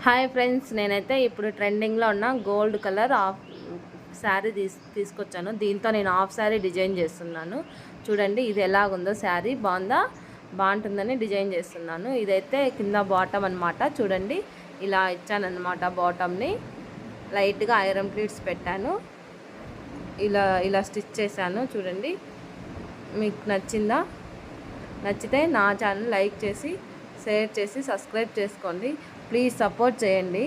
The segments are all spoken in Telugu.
హాయ్ ఫ్రెండ్స్, నేనైతే ఇప్పుడు ట్రెండింగ్లో ఉన్న గోల్డ్ కలర్ శారీ తీసుకొచ్చాను. దీంతో నేను హాఫ్ శారీ డిజైన్ చేస్తున్నాను. చూడండి ఇది ఎలాగుందో, శారీ బాగుంటుందని డిజైన్ చేస్తున్నాను. ఇదైతే కింద బాటమ్ అనమాట. చూడండి ఇలా ఇచ్చానమాట. బాటమ్ని లైట్గా ఐరన్ ప్లీట్స్ పెట్టాను. ఇలా స్టిచ్ చేశాను. చూడండి మీకు నచ్చిందా? నచ్చితే నా ఛానల్ లైక్ చేసి షేర్ చేసి సబ్స్క్రైబ్ చేసుకోండి. ప్లీజ్ సపోర్ట్ చేయండి.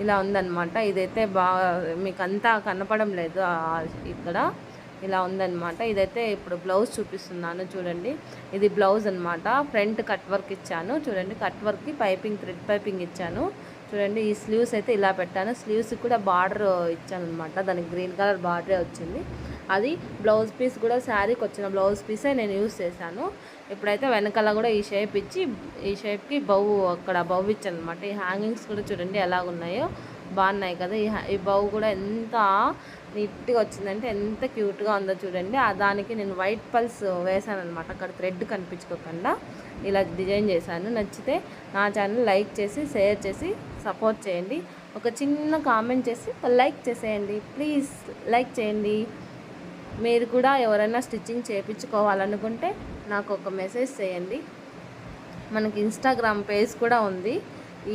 ఇలా ఉందన్నమాట. ఇదైతే మీకు అంతా కనపడం లేదు ఇక్కడ. ఇలా ఉందన్నమాట. ఇదైతే ఇప్పుడు బ్లౌజ్ చూపిస్తున్నాను. చూడండి ఇది బ్లౌజ్ అనమాట. ఫ్రంట్ కట్ వర్క్ ఇచ్చాను. చూడండి కట్ వర్క్కి థ్రెడ్ పైపింగ్ ఇచ్చాను. చూడండి ఈ స్లీవ్స్ అయితే ఇలా పెట్టాను. స్లీవ్స్కి కూడా బార్డర్ ఇచ్చాను అనమాట. దానికి గ్రీన్ కలర్ బార్డరే వచ్చింది. అది బ్లౌజ్ పీస్ కూడా శారీకి వచ్చిన బ్లౌజ్ పీసే నేను యూజ్ చేశాను. ఇప్పుడైతే వెనకాల కూడా ఈ షేప్ ఇచ్చి, ఈ షేప్కి అక్కడ బౌ ఇచ్చాను అనమాట. ఈ హ్యాంగింగ్స్ కూడా చూడండి ఎలాగున్నాయో, బాగున్నాయి కదా. ఈ బౌ కూడా ఎంత నీట్గా వచ్చిందంటే ఎంత క్యూట్గా ఉందో చూడండి. దానికి నేను వైట్ పల్స్ వేసాను అనమాట. అక్కడ థ్రెడ్ కనిపించుకోకుండా ఇలా డిజైన్ చేశాను. నచ్చితే నా ఛానల్ లైక్ చేసి షేర్ చేసి సపోర్ట్ చేయండి. ఒక చిన్న కామెంట్ చేసి లైక్ చేసేయండి. ప్లీజ్ లైక్ చేయండి. మీరు కూడా ఎవరైనా స్టిచ్చింగ్ చేయించుకోవాలనుకుంటే నాకు ఒక మెసేజ్ చేయండి. మనకి ఇన్స్టాగ్రామ్ పేజ్ కూడా ఉంది.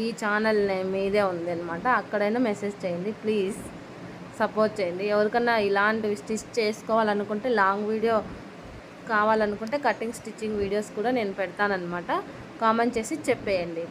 ఈ ఛానల్ నేమ్ మీదే ఉంది అనమాట. అక్కడైనా మెసేజ్ చేయండి. ప్లీజ్ సపోర్ట్ చేయండి. ఎవరికన్నా ఇలాంటివి స్టిచ్ చేసుకోవాలనుకుంటే, లాంగ్ వీడియో కావాలనుకుంటే కటింగ్ స్టిచ్చింగ్ వీడియోస్ కూడా నేను పెడతానన్నమాట. కామెంట్ చేసి చెప్పేయండి.